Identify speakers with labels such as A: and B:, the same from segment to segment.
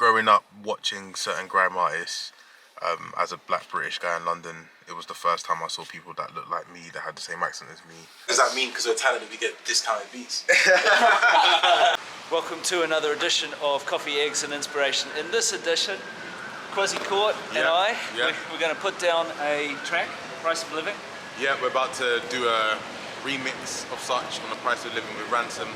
A: growing up watching certain grime artists, as a black British guy in London, it was the first time I saw people that looked like me, that had the same accent as me.
B: Does that mean because we're talented we get discounted beats?
C: Welcome to another edition of Coffee, Eggs and Inspiration. In this edition, Kwazi Cort and we're going to put down a track, Price of Living.
A: Yeah, we're about to do a remix of such on the Price of Living with Ransom,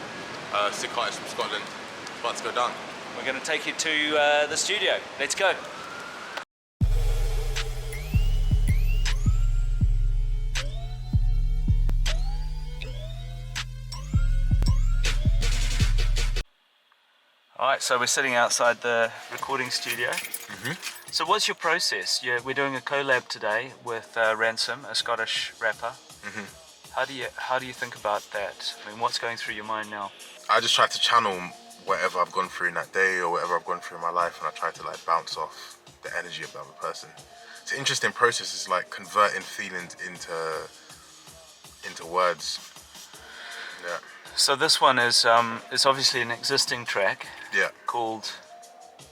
A: sick artist from Scotland. It's about to go down.
C: We're going to take you to the studio. Let's go. Alright, so we're sitting outside the recording studio. So what's your process? We're doing a collab today with Ransom, a Scottish rapper. How do you think about that? I mean, what's going through your mind now?
A: I just try to channel whatever I've gone through in that day or whatever I've gone through in my life, and I try to like bounce off the energy of the other person. It's an interesting process. It's like converting feelings into words. Yeah.
C: So this one is it's obviously an existing track.
A: Yeah.
C: Called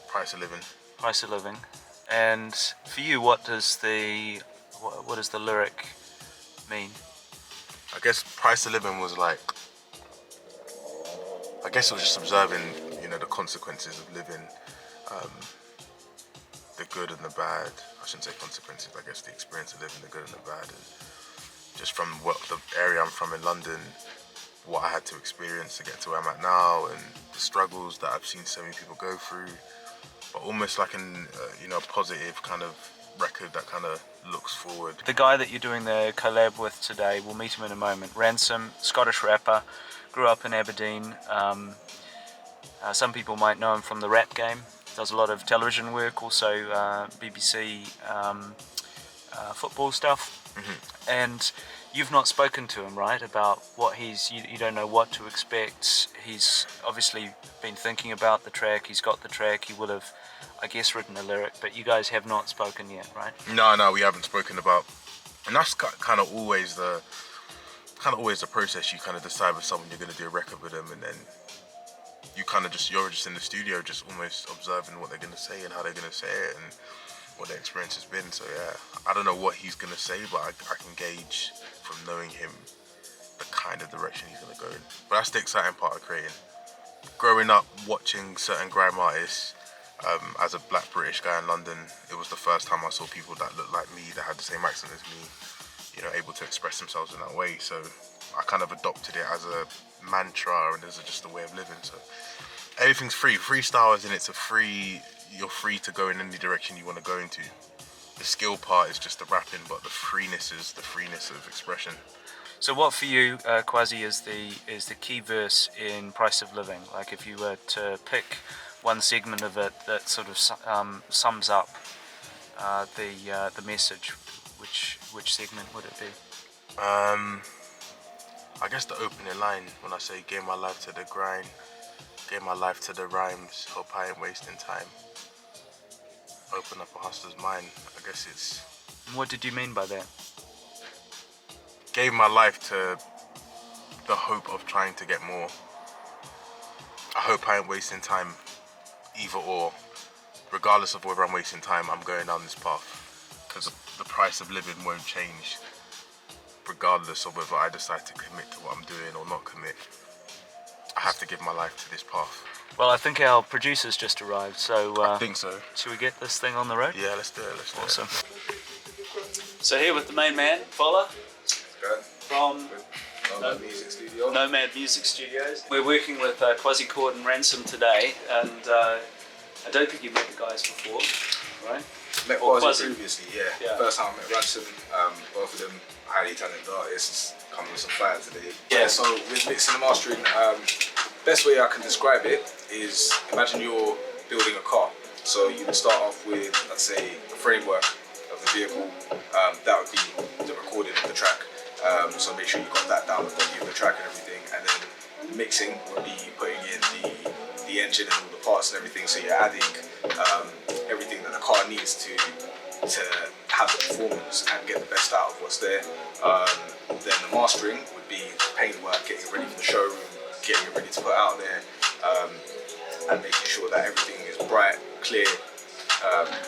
A: Price of Living.
C: Price of Living. And for you, what does the lyric mean?
A: I guess Price of Living was like, I guess it was just observing, you know, the consequences of living, the good and the bad. I shouldn't say consequences, I guess the experience of living, the good and the bad. And just from the area I'm from in London, what I had to experience to get to where I'm at now, and the struggles that I've seen so many people go through, but almost like an positive kind of record that kind of looks forward.
C: The guy that you're doing the collab with today, we'll meet him in a moment. Ransom, Scottish rapper, grew up in Aberdeen. Some people might know him from the rap game. Does a lot of television work, also BBC football stuff. And you've not spoken to him, right, about what you don't know what to expect. He's obviously been thinking about the track, he's got the track, he will have, I guess, written a lyric, but you guys have not spoken yet, right? No, we haven't spoken about, and that's kind of always the process. You kind of decide with someone you're going to do a record with them, and then you're just in the studio, just almost observing what they're going to say and how they're going to say it, and what their experience has been. So yeah, I don't know what he's going to say, but I can gauge from knowing him the kind of direction he's going to go in. But that's the exciting part of creating. Growing up watching certain grime artists, as a black British guy in London, it was the first time I saw people that looked like me, that had the same accent as me, you know, able to express themselves in that way. So I kind of adopted it as a mantra and as just a way of living. So everything's free. Freestyle is in it's you're free to go in any direction you want to go into. The skill part is just the rapping, but the freeness is the freeness of expression. So what for you, Kwazi, is the key verse in Price of Living? Like if you were to pick one segment of it that sort of sums up the message, which segment would it be? I guess the opening line when I say gave my life to the grind, gave my life to the rhymes, hope I ain't wasting time. Open up a hustler's mind. I guess it's... What did you mean by that? Gave my life to the hope of trying to get more. I hope I ain't wasting time, either or. Regardless of whether I'm wasting time, I'm going down this path. Because the price of living won't change, regardless of whether I decide to commit to what I'm doing or not commit. I have to give my life to this path. Well, I think our producer's just arrived, so... I think so. Should we get this thing on the road? Yeah, let's do it, Awesome. So here with the main man, Vola, from
B: Nomad Music Studio.
C: Nomad Music Studios. We're working with Kwazi Cort and Ransom today, and I don't think you've met the guys before, right?
B: Met Kwazi previously, yeah. First time I met Ransom, both of them highly talented artists, coming with some fire today. Yeah, so with mixing and mastering, best way I can describe it is, imagine you're building a car. So you would start off with, let's say, the framework of the vehicle. That would be the recording of the track. So make sure you got that down, the body of the track and everything. And then mixing would be putting in the engine and all the parts and everything. So you're adding everything that the car needs to have the performance and get the best out of what's there. Then the mastering would be paintwork, getting it ready for the showroom, getting it ready to put out there, and making sure that everything is bright clear,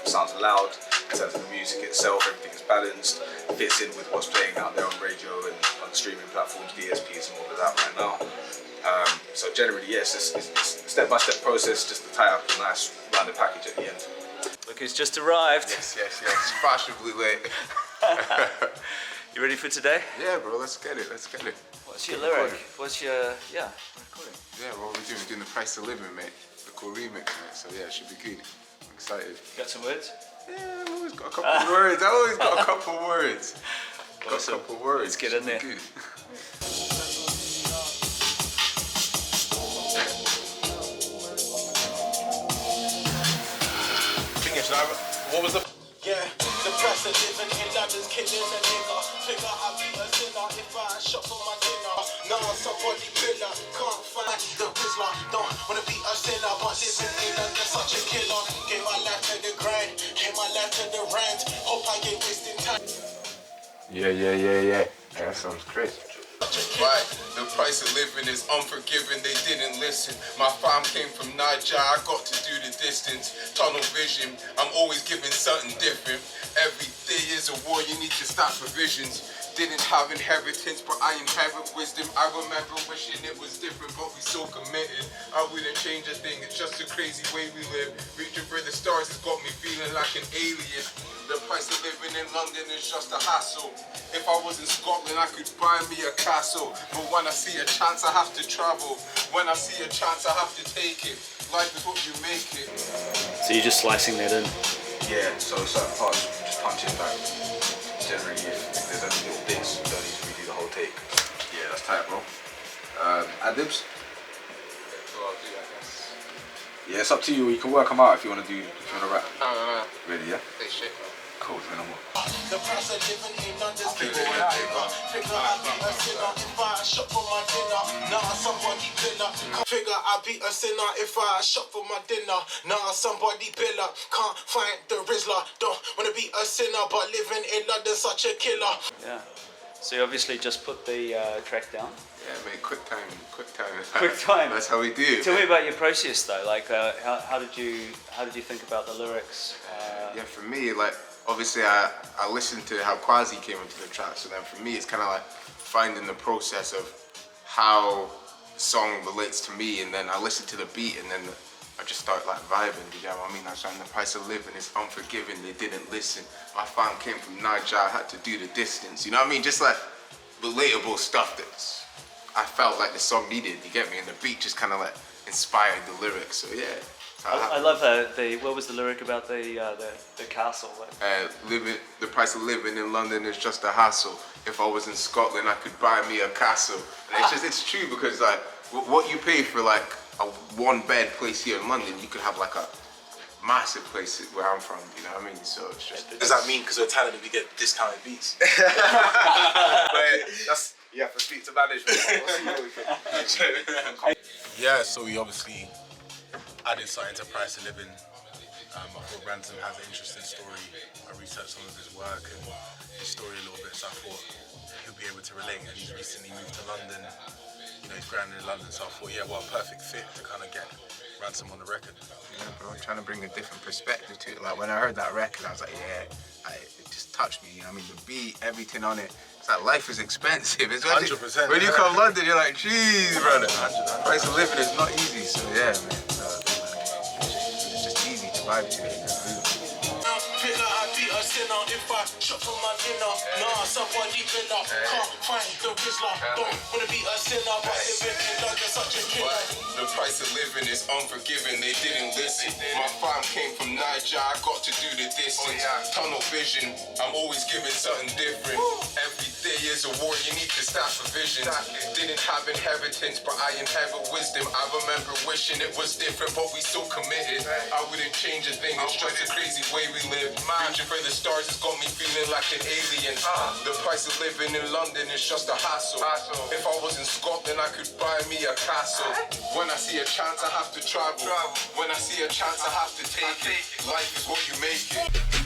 B: sounds loud in terms of the music itself. Everything is balanced, fits in with what's playing out there on radio and on the streaming platforms, DSPs and all of that right now. So generally, yes, it's a step-by-step process just to tie up a nice rounded package at the end.
C: Look who's just arrived.
A: Yes. Fashionably late.
C: You ready for today?
A: Yeah, bro. Let's get it.
C: What's your lyric? What's your recording?
A: Yeah, what we're doing? We're doing the price of living, mate. The cool remix, mate. So yeah, it should be good. I'm excited.
C: Got some words?
A: Yeah, I've always got a couple of words. I always got a couple of words.
C: Awesome.
A: Got a couple of words.
C: Let's get in there.
A: Good.
B: What was the?
D: Yeah, the price of living in London's killing a nigga. Figure I'll be a sinner if I shop for my dinner. Now somebody pillar, can't find the Rizzler. Don't wanna be a sinner, but living in London's such a killer. Gave my life to the grind, gave my life to the rent. Hope I ain't wasting time.
A: Yeah. That sounds great.
E: Right, the price of living is unforgiving, they didn't listen. My fam came from Niger, I got to do the distance. Tunnel vision, I'm always giving something different. Every day is a war, you need to start provisions. Didn't have inheritance, but I inherit wisdom. I remember wishing it was different, but we so committed. I wouldn't change a thing, it's just a crazy way we live. Reaching for the stars has got me feeling like an alien. The price of living in London is just a hassle. If I was in Scotland, I could buy me a castle. But when I see a chance, I have to travel. When I see a chance, I have to take it. Life is what you make it.
C: So you're just slicing that in?
B: Yeah, so certain parts just punch in like. Generally, if there's any little bits, you don't need to redo the whole take. Yeah, that's tight, bro. Ad-libs? Yeah, it's up to you. You can work them out if you want to rap.
E: No.
B: Ready, yeah?
E: They shit, bro.
B: Cool, it's minimal.
D: The price of living in London's killing a nigga. Figure I'll be a sinner if I shop for my dinner. Now somebody pillar. Figure I'll be a sinner if I shop for my dinner. Now somebody pillar. Can't find the Rizzler. Don't wanna be a sinner, but living in London's such a killer.
C: Yeah. So you obviously just put the track down.
A: Yeah, mate. Quick time.
C: Quick time.
A: That's how we do it.
C: Tell me about your process though. Like, how did you think about the lyrics?
A: Yeah, for me, like obviously I listened to how Kwazi came into the track, so then for me it's kind of like finding the process of how the song relates to me, and then I listen to the beat, and then I just start like vibing. You know what I mean? I was saying the price of living is unforgiving. They didn't listen. My fam came from Niger. I had to do the distance. You know what I mean? Just like relatable stuff that I felt like the song needed. You get me? And the beat just kind of like inspired the lyrics. So yeah.
C: I love the what was the lyric about the castle?
A: The price of living in London is just a hassle. If I was in Scotland, I could buy me a castle. And it's true because like what you pay for like a one-bed place here in London, you could have like a massive place where I'm from. You know what I mean? So it's just.
D: Does that mean because we're talented we get discounted beats?
B: But that's you have to speak to management.
F: Yeah, so we obviously added something to price of living. I thought Ransom has an interesting story. I researched some of his work and his story a little bit, so I thought he'll be able to relate. And he's recently moved to London. You know, he's grounded in London, so I thought, yeah, what a perfect fit to kind of get Ransom on the record.
A: Yeah, bro, I'm trying to bring a different perspective to it. Like when I heard that record, I was like, yeah, it just touched me. You know what I mean? The beat, everything on it. It's like life is expensive. It's
F: 100%.
A: When you come to London, you're like, jeez, brother. Price of living is not easy. So yeah, man. It's just easy to vibe to it.
D: Figure I'd be a sinner if I shop for my dinner. Nah, somebody pillar. Can't find the Rizzler. Don't wanna be a sinner, but living in London such a killer.
E: The price of living is unforgiving, they didn't listen. My fam came from Niger, I got to do the distance. Tunnel vision, I'm always giving something different. Every day is a war, you need to start provisions. Didn't have inheritance, but I inherit wisdom. I remember wishing it was different, but we so committed. I wouldn't change a thing, it's just a crazy way we live. Reaching for the stars has got me feeling like an alien. The price of living in London is just a hassle. If I was in Scotland, I could buy me a castle. When I see a chance, I have to travel. When I see a chance, I have to take it. Life is what you make it.